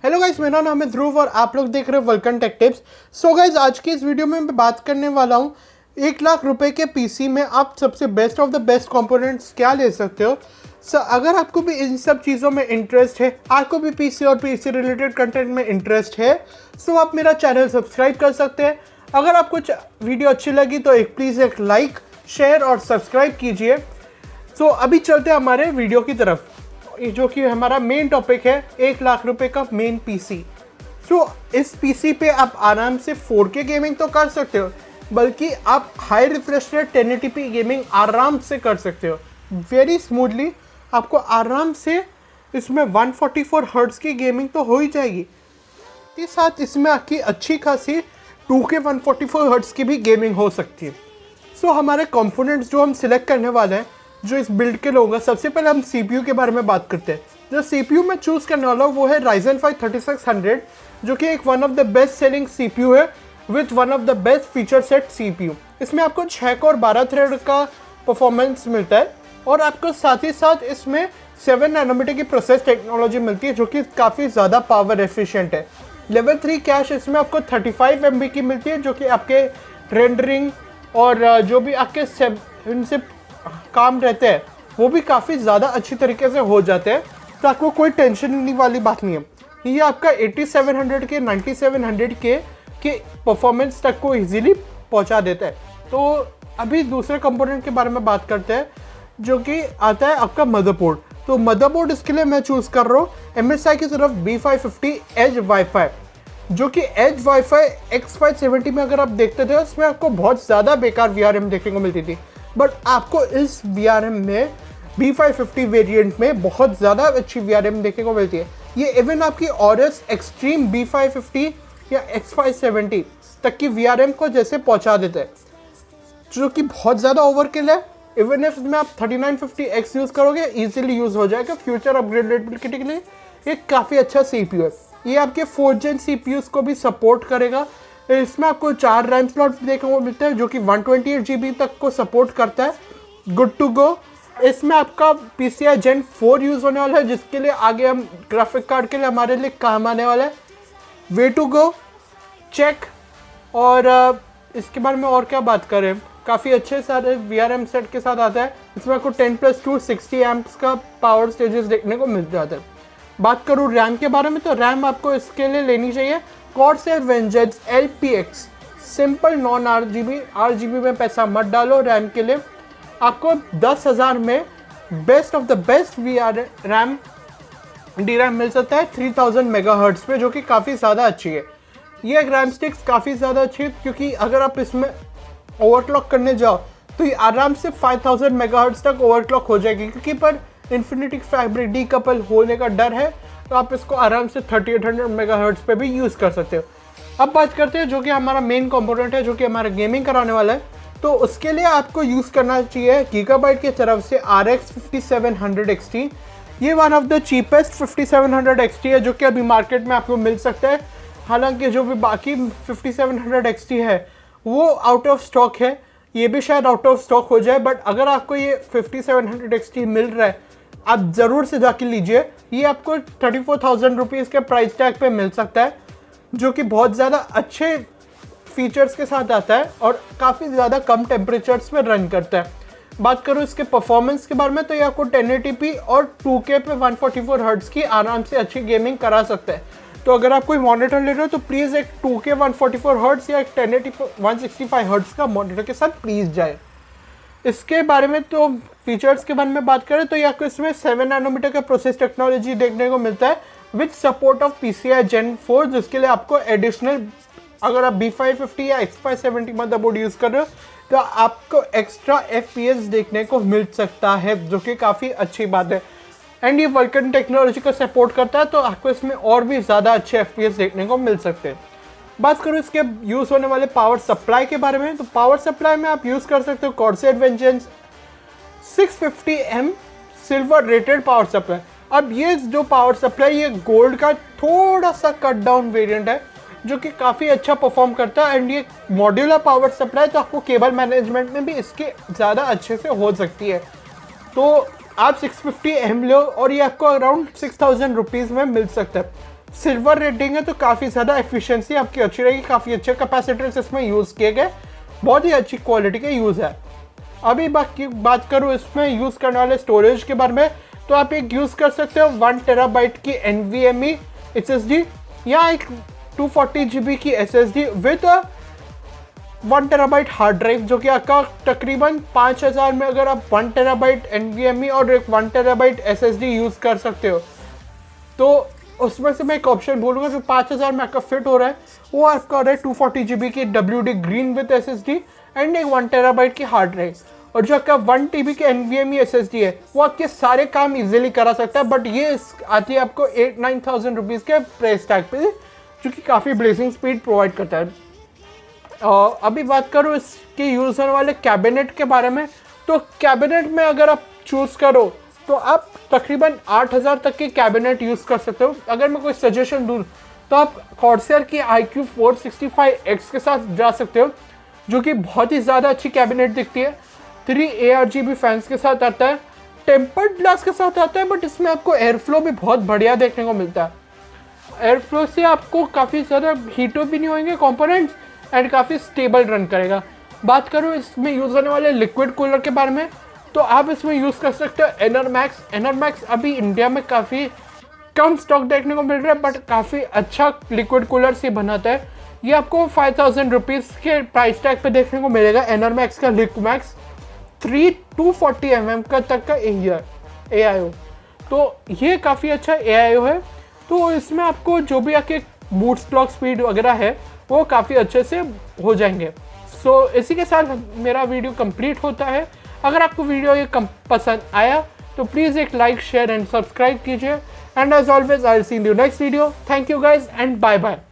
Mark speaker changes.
Speaker 1: Hello guys, मेरा नाम है ध्रुव और आप लोग देख रहे हो welcome take tips. So guys, आज की इस वीडियो में मैं बात करने वाला हूँ 1 लाख रुपए के पीसी में आप सबसे best of the best components क्या ले सकते हो। अगर आपको भी इन सब चीज़ों में इंटरेस्ट है, आपको भी पीसी और पीसी रिलेटेड कंटेंट में इंटरेस्ट है, सो आप मेरा चैनल सब्सक्राइब कर सकते हैं। अगर आपको वीडियो अच्छी लगी तो प्लीज़ एक लाइक, शेयर और सब्सक्राइब कीजिए। सो अभी चलते हैं हमारे वीडियो की तरफ, जो कि हमारा मेन टॉपिक है 1 लाख रुपए का मेन पीसी। सो इस पीसी पे आप आराम से 4K गेमिंग तो कर सकते हो, बल्कि आप high refresh rate 1080p gaming आराम से कर सकते हो वेरी स्मूथली। आपको आराम से इसमें 144 हर्ट्ज की गेमिंग तो हो ही जाएगी, के साथ इसमें आपकी अच्छी खासी 2K 144 हर्ट्ज की भी गेमिंग हो सकती है। सो हमारे कंपोनेंट्स जो हम सिलेक्ट करने वाले हैं जो इस बिल्ड के लोग हैं, सबसे पहले हम CPU के बारे में बात करते हैं। जो CPU मैं चूज़ करने वाला हूँ वो है Ryzen 5 3600, जो कि एक one of the best selling CPU है with one of the best feature set CPU। इसमें आपको 6 कोर 12 थ्रेड का परफॉर्मेंस मिलता है और आपको साथ ही साथ इसमें 7 नैनोमीटर की प्रोसेस टेक्नोलॉजी मिलती है, जो कि काफ़ी ज़्यादा पावर एफिशिएंट है। लेवल 3 कैश इसमें आपको 35 MB की मिलती है, जो कि आपके रेंडरिंग और जो भी आपके इनसे काम रहते हैं वो भी काफ़ी ज़्यादा अच्छी तरीके से हो जाते हैं, तो आपको कोई टेंशन नहीं वाली बात नहीं है। ये आपका 8700 के 9700 के परफॉर्मेंस तक को इजीली पहुंचा देता है। तो अभी दूसरे कंपोनेंट के बारे में बात करते हैं, जो कि आता है आपका मदरबोर्ड। तो मदरबोर्ड इसके लिए मैं चूज़ कर रहा हूँ MSI की तरफ B550 एज वाईफाई, जो कि एज वाईफाई X570 में अगर आप देखते थे उसमें आपको बहुत ज़्यादा बेकार VRM देखने को मिलती थी, बट आपको इस VRM में B550 वेरिएंट में बहुत ज़्यादा अच्छी VRM देखने को मिलती है। ये इवन आपकी ऑरस एक्सट्रीम B550 या X570 तक की VRM को जैसे पहुंचा देते हैं, जो कि बहुत ज़्यादा ओवरकिल है। इवन इफ में आप 3950X यूज़ करोगे इजीली यूज़ हो जाएगा फ्यूचर अपग्रेडेबिलिटी के लिए। ये काफ़ी अच्छा CPU है। ये आपके 4th Gen CPUs को भी सपोर्ट करेगा। इसमें आपको 4 रैम स्लॉट देखने को मिलता है, जो कि 128 GB तक को सपोर्ट करता है। Good to go. इसमें आपका PCI Gen 4 यूज़ होने वाला है, जिसके लिए आगे हम ग्राफिक कार्ड के लिए हमारे लिए काम आने वाला है। Way to go, check. और इसके बारे में और क्या बात करें, काफ़ी अच्छे सारे VRM सेट के साथ आता है। इसमें आपको 10+2 60 एम्प्स का पावर स्टेजेस देखने को मिल जाता है। बात करूँ रैम के बारे में, तो रैम आपको इसके लिए लेनी चाहिए Corsair Vengeance LPX, simple non RGB में पैसा मत डालो। रैम के लिए आपको 10,000 में best of the best RAM DRAM मिल सकता है 3000 मेगाहर्ट्ज पे, जो कि काफ़ी ज़्यादा अच्छी है। ये रैम स्टिक्स काफ़ी ज़्यादा अच्छी है, क्योंकि अगर आप इसमें ओवरक्लॉक करने जाओ तो ये आराम से 5000 मेगाहर्ट्ज तक ओवरक्लॉक हो जाएगी, क्योंकि पर इन्फिनिटी फैब्रिक डीकपल होने का डर है, तो आप इसको आराम से 3800 मेगाहर्ट्ज पे भी यूज़ कर सकते हो। अब बात करते हैं जो कि हमारा मेन कंपोनेंट है, जो कि हमारा गेमिंग कराने वाला है। तो उसके लिए आपको यूज़ करना चाहिए गीगाबाइट की तरफ से RX 5700 XT। ये one of the cheapest 5700 XT है, जो कि अभी मार्केट में आपको मिल सकता है। हालांकि जो भी बाकी 5700 XT है वो आउट ऑफ स्टॉक है, ये भी शायद आउट ऑफ स्टॉक हो जाए, बट अगर आपको ये 5700 XT मिल रहा है आप ज़रूर से जाके लीजिए। ये आपको 34,000 रुपीज़ के प्राइस टैग पे मिल सकता है, जो कि बहुत ज़्यादा अच्छे फीचर्स के साथ आता है और काफ़ी ज़्यादा कम टेम्परेचर्स में रन करता है। बात करूँ इसके परफॉर्मेंस के बारे में, तो ये आपको 1080p और 2K पे 144 हर्ट्ज़ की आराम से अच्छी गेमिंग करा सकता है। तो अगर आप कोई मॉनिटर ले रहे हो तो प्लीज़ एक 2K 144 हर्ट्ज़ या एक 1080 165 हर्ट्ज़ का मॉनिटर के साथ प्लीज़ जाए। इसके बारे में तो फीचर्स के बारे में बात करें तो ये आपको इसमें 7 नैनोमीटर का प्रोसेस टेक्नोलॉजी देखने को मिलता है with support of PCI Gen 4, जिसके लिए आपको एडिशनल, अगर आप B550 या X570 मदरबोर्ड यूज़ कर रहे हो तो आपको एक्स्ट्रा FPS देखने को मिल सकता है, जो कि काफ़ी अच्छी बात है। एंड ये वल्कन टेक्नोलॉजी को सपोर्ट करता है, तो आपको इसमें और भी ज़्यादा अच्छे FPS देखने को मिल सकते हैं। बात करूँ इसके यूज़ होने वाले पावर सप्लाई के बारे में, तो पावर सप्लाई में आप यूज़ कर सकते हो Corsair Vengeance 650M silver rated power supply. अब ये जो पावर सप्लाई ये गोल्ड का थोड़ा सा कट डाउन वेरिएंट है, जो कि काफ़ी अच्छा परफॉर्म करता है। एंड ये मॉड्यूलर पावर सप्लाई, तो आपको केबल मैनेजमेंट में भी इसके ज़्यादा अच्छे से हो सकती है। तो आप 650M लो और ये आपको अराउंड 6000 रुपीज़ में मिल सकता है। सिल्वर रेटिंग है तो काफ़ी ज़्यादा एफिशिएंसी आपकी अच्छी रहेगी, काफ़ी अच्छे कैपेसिटर्स इसमें यूज़ किए गए, बहुत ही अच्छी क्वालिटी का यूज़ है। अभी बाकी बात करूँ इसमें यूज़ करने वाले स्टोरेज के बारे में, तो आप एक यूज़ कर सकते हो 1 टेराबाइट की NVMe SSD या एक 240 GB की SSD with 1 terabyte hard drive, जो कि आपका तकरीबन 5000 में अगर आप 1 टेराबाइट NVMe और एक 1 टेराबाइट SSD यूज़ कर सकते हो, तो उसमें से मैं एक ऑप्शन बोलूँगा जो 5000 में आपका फिट हो रहा है, वो आपका हो रहा है 240 GB की WD green with SSD and एक 1 टेराबाइट की हार्ड ड्राइव। और जो आपका 1 TB की NVMe SSD है वो आपके सारे काम इजीली करा सकता है, बट ये आती है आपको 8-9,000 रुपीज़ के प्राइस टैग पे, जो कि काफ़ी ब्लेजिंग स्पीड प्रोवाइड करता है। अभी बात करूँ इसके यूज़ होने वाले कैबिनेट के बारे में, तो कैबिनेट में अगर आप चूज़ करो तो आप तकरीबन 8000 तक के कैबिनेट यूज़ कर सकते हो। अगर मैं कोई सजेशन दूँ तो आप कॉर्सर की IQ 465X के साथ जा सकते हो, जो कि बहुत ही ज़्यादा अच्छी कैबिनेट दिखती है। 3 ARGB फैंस के साथ आता है, टेम्पर्ड ग्लास के साथ आता है, बट इसमें आपको एयर फ्लो भी बहुत बढ़िया देखने को मिलता है। एयर फ्लो से आपको काफ़ी ज़्यादा हीटो भी नहीं होंगे कंपोनेंट्स एंड काफ़ी स्टेबल रन करेगा। बात करूँ इसमें यूज़ होने वाले लिक्विड कूलर के बारे में, तो आप इसमें यूज़ कर सकते हो एनरमैक्स अभी इंडिया में काफ़ी कम स्टॉक देखने को मिल रहा है, बट काफ़ी अच्छा लिक्विड कूलर से बनाता है। ये आपको 5000 रुपीज़ के प्राइस टैग पे देखने को मिलेगा। एनरमैक्स का लिक्मैक्स 240 mm का तक का AIO, तो ये काफ़ी अच्छा AIO है। तो इसमें आपको जो भी आपके बूट क्लॉक स्पीड वगैरह है वो काफ़ी अच्छे से हो जाएंगे। सो इसी के साथ मेरा वीडियो कंप्लीट होता है। अगर आपको वीडियो ये पसंद आया तो प्लीज़ एक लाइक, शेयर एंड सब्सक्राइब कीजिए। And as always I will see you next video. Thank you guys and bye bye.